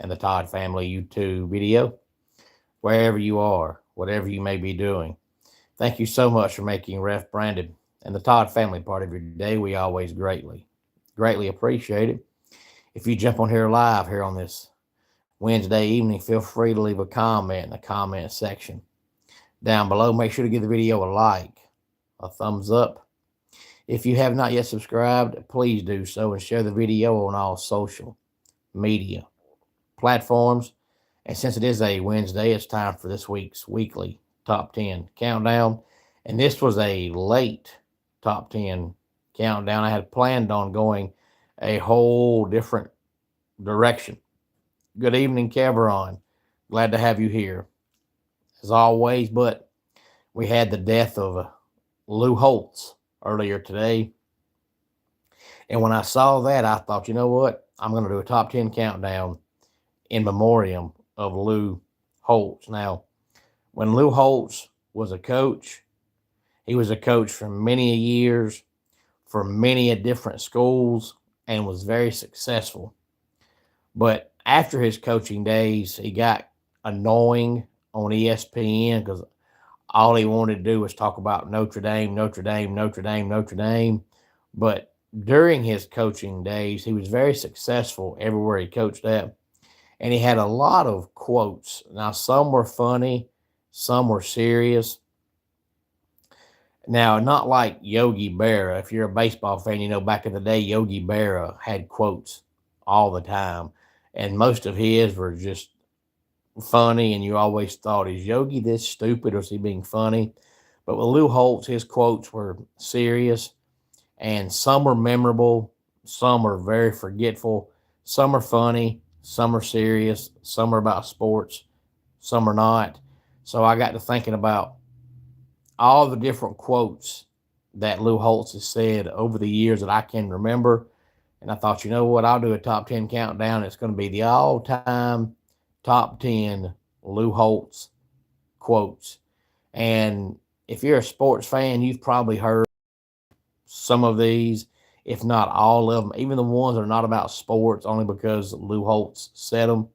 and the Todd Family YouTube video, wherever you are, whatever you may be doing. Thank you so much for making Ref Brandon and the Todd Family part of your day. We always greatly appreciate it. If you jump on here live here on this Wednesday evening, feel free to leave a comment in the comment section down below. Make sure to give the video a like, a thumbs up. If you have not yet subscribed, please do so and share the video on all social media platforms. And since it is a Wednesday, it's time for this week's weekly top 10 countdown. And this was a late top 10 countdown. I had planned on going a whole different direction. Good evening, Cameron. Glad to have you here, as always. But we had the death of Lou Holtz earlier today. And when I saw that, I thought, you know what? I'm going to do a top 10 countdown in memoriam of Lou Holtz. Now, when Lou Holtz was a coach, he was a coach for many years, for many different schools, and was very successful. But after his coaching days, he got annoying on ESPN because all he wanted to do was talk about Notre Dame, Notre Dame, Notre Dame, Notre Dame. But during his coaching days, he was very successful everywhere he coached at. And he had a lot of quotes. Now, some were funny, some were serious. Now, not like Yogi Berra. If you're a baseball fan, you know back in the day, Yogi Berra had quotes all the time. And most of his were just funny, and you always thought, is Yogi this stupid or is he being funny? But with Lou Holtz, his quotes were serious, and some were memorable, some were very forgetful, some are funny, some are serious, some are about sports, some are not. So I got to thinking about all the different quotes that Lou Holtz has said over the years that I can remember. And I thought, you know what, I'll do a top 10 countdown. It's going to be the all-time top 10 Lou Holtz quotes. And if you're a sports fan, you've probably heard some of these, if not all of them, even the ones that are not about sports, only because Lou Holtz said them.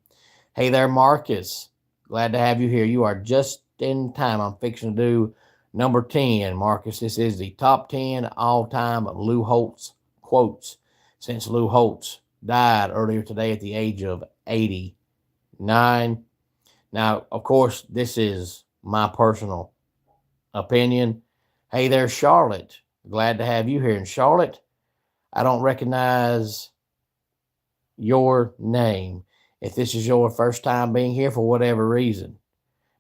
Hey there, Marcus. Glad to have you here. You are just in time. I'm fixing to do number 10, Marcus. This is the top 10 all-time Lou Holtz quotes since Lou Holtz died earlier today at the age of 89. Now, of course, this is my personal opinion. Hey there, Charlotte. Glad to have you here. And Charlotte, I don't recognize your name. If this is your first time being here for whatever reason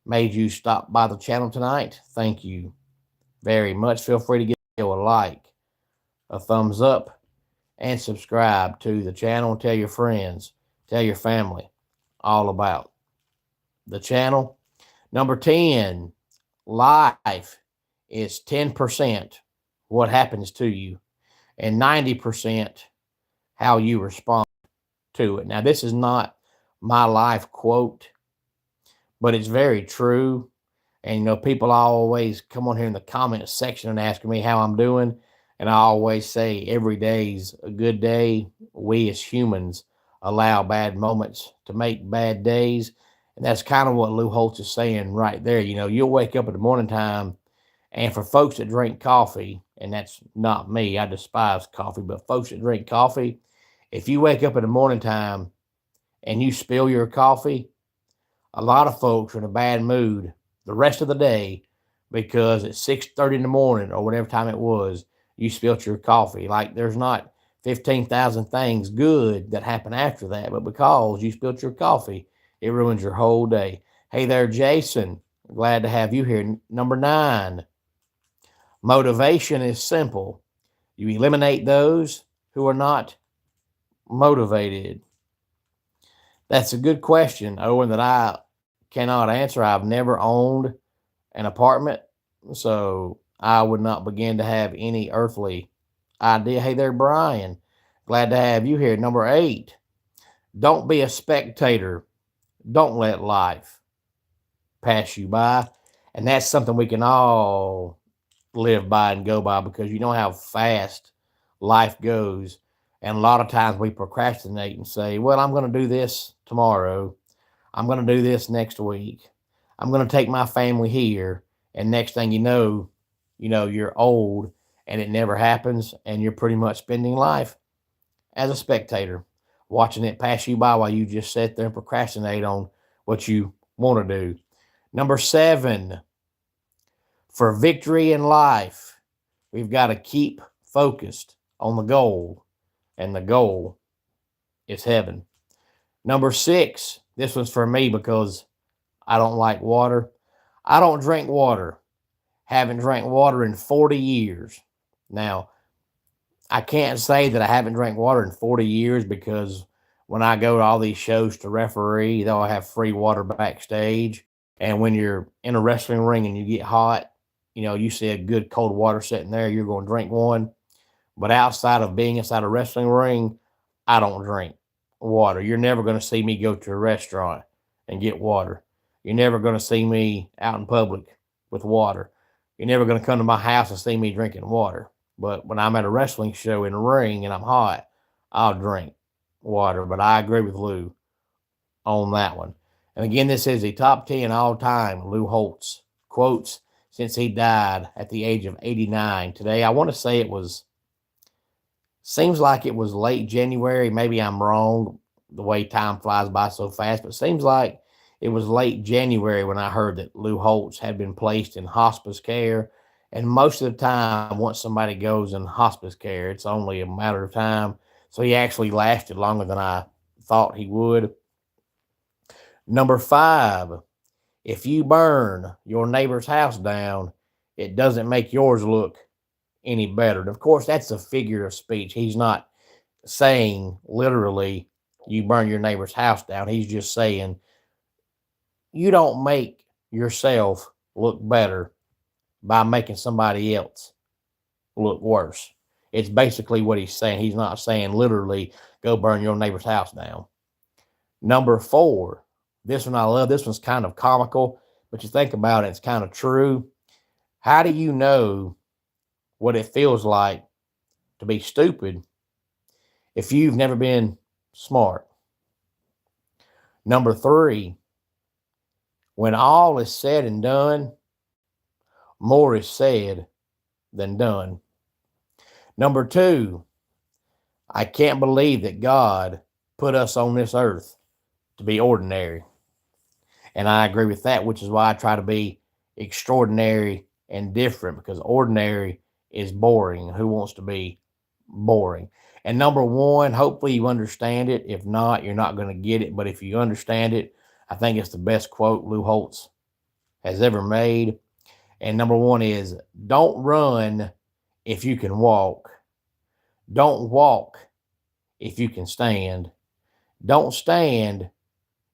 made you stop by the channel tonight, thank you very much. Feel free to give a like, a thumbs up, and subscribe to the channel. And tell your friends, tell your family all about the channel. Number 10, life is 10% what happens to you and 90% how you respond to it. Now, this is not my life quote, but it's very true. And, you know, people always come on here in the comment section and ask me how I'm doing. And I always say every day's a good day. We as humans allow bad moments to make bad days. And that's kind of what Lou Holtz is saying right there. You know, you'll wake up in the morning time, and for folks that drink coffee, and that's not me, I despise coffee, but folks that drink coffee, if you wake up in the morning time and you spill your coffee, a lot of folks are in a bad mood the rest of the day because at 6:30 in the morning or whatever time it was, you spilt your coffee. Like there's not 15,000 things good that happen after that, but because you spilt your coffee, it ruins your whole day. Hey there, Jason. Glad to have you here. Number 9, motivation is simple. You eliminate those who are not motivated. That's a good question, Owen, that I cannot answer. I've never owned an apartment, so I would not begin to have any earthly idea. Hey there, Brian. Glad to have you here. Number 8, don't be a spectator. Don't let life pass you by. And that's something we can all live by and go by, because you know how fast life goes. And a lot of times we procrastinate and say, well, I'm going to do this tomorrow. I'm going to do this next week. I'm going to take my family here. And next thing you're old and it never happens. And you're pretty much spending life as a spectator, watching it pass you by while you just sit there and procrastinate on what you want to do. Number 7, for victory in life, we've got to keep focused on the goal, and the goal is heaven. Number 6, this was for me because I don't like water. I don't drink water. Haven't drank water in 40 years. Now, I can't say that I haven't drank water in 40 years because when I go to all these shows to referee, they'll have free water backstage. And when you're in a wrestling ring and you get hot, you see a good cold water sitting there, you're going to drink one. But outside of being inside a wrestling ring, I don't drink water. You're never going to see me go to a restaurant and get water. You're never going to see me out in public with water. You're never going to come to my house and see me drinking water. But when I'm at a wrestling show in a ring and I'm hot, I'll drink water. But I agree with Lou on that one. And again, this is the top 10 all time Lou Holtz quotes since he died at the age of 89 today. I want to say seems like it was late January. Maybe I'm wrong, the way time flies by so fast, but it seems like it was late January when I heard that Lou Holtz had been placed in hospice care. And most of the time, once somebody goes in hospice care, it's only a matter of time. So he actually lasted longer than I thought he would. Number 5, if you burn your neighbor's house down, it doesn't make yours look any better. And of course, that's a figure of speech. He's not saying literally you burn your neighbor's house down. He's just saying you don't make yourself look better by making somebody else look worse. It's basically what he's saying. He's not saying literally go burn your neighbor's house down. Number 4, this one I love. This one's kind of comical, but you think about it, it's kind of true. How do you know what it feels like to be stupid if you've never been smart? Number 3, when all is said and done, more is said than done. Number 2, I can't believe that God put us on this earth to be ordinary. And I agree with that, which is why I try to be extraordinary and different, because ordinary is boring. Who wants to be boring? And number 1, hopefully you understand it. If not, you're not going to get it. But if you understand it, I think it's the best quote Lou Holtz has ever made. And number 1 is, don't run if you can walk. Don't walk if you can stand. Don't stand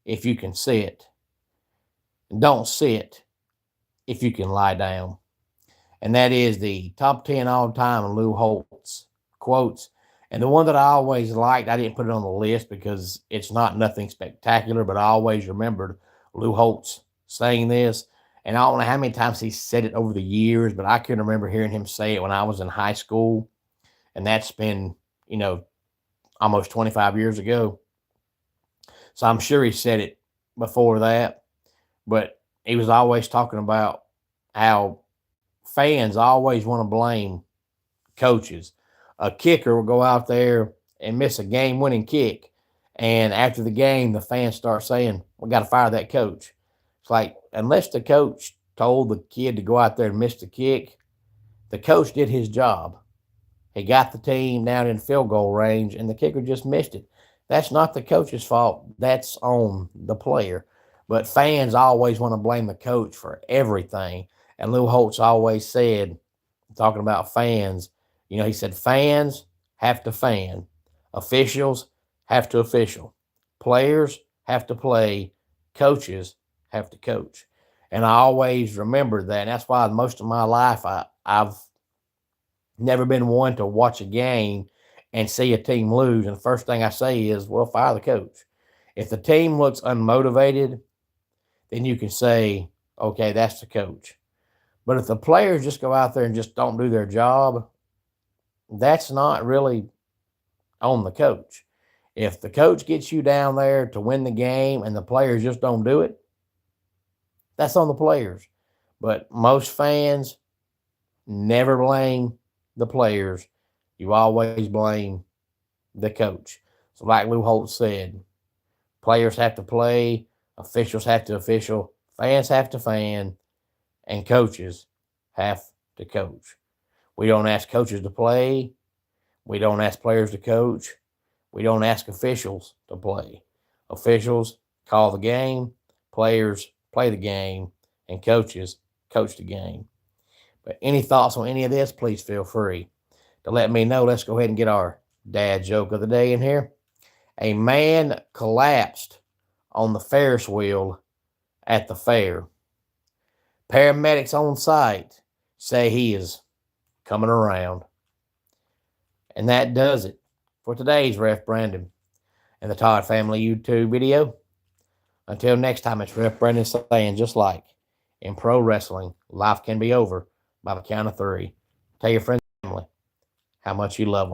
if you can sit. Don't sit if you can lie down. And that is the top 10 all time Lou Holtz quotes. And the one that I always liked, I didn't put it on the list because it's not nothing spectacular, but I always remembered Lou Holtz saying this. And I don't know how many times he said it over the years, but I can remember hearing him say it when I was in high school. And that's been, almost 25 years ago. So I'm sure he said it before that. But he was always talking about how fans always want to blame coaches. A kicker will go out there and miss a game-winning kick. And after the game, the fans start saying, we got to fire that coach. It's like, unless the coach told the kid to go out there and miss the kick, the coach did his job. He got the team down in field goal range, and the kicker just missed it. That's not the coach's fault. That's on the player. But fans always want to blame the coach for everything. And Lou Holtz always said, talking about fans, he said, fans have to fan. Officials have to official. Players have to play. Coaches have to coach. And I always remember that. And that's why most of my life I've never been one to watch a game and see a team lose. And the first thing I say is, well, fire the coach. If the team looks unmotivated, then you can say, okay, that's the coach. But if the players just go out there and just don't do their job, that's not really on the coach. If the coach gets you down there to win the game and the players just don't do it, that's on the players. But most fans never blame the players. You always blame the coach. So, like Lou Holtz said, players have to play, officials have to official, fans have to fan, and coaches have to coach. We don't ask coaches to play. We don't ask players to coach. We don't ask officials to play. Officials call the game, players play the game, and coaches coach the game. But any thoughts on any of this, please feel free to let me know. Let's go ahead and get our dad joke of the day in here. A man collapsed on the Ferris wheel at the fair. Paramedics on site say he is coming around. And that does it for today's Ref Brandon and the Todd Family YouTube video. Until next time, it's Ref Brandon saying, just like in pro wrestling, life can be over by the count of 3. Tell your friends and family how much you love them.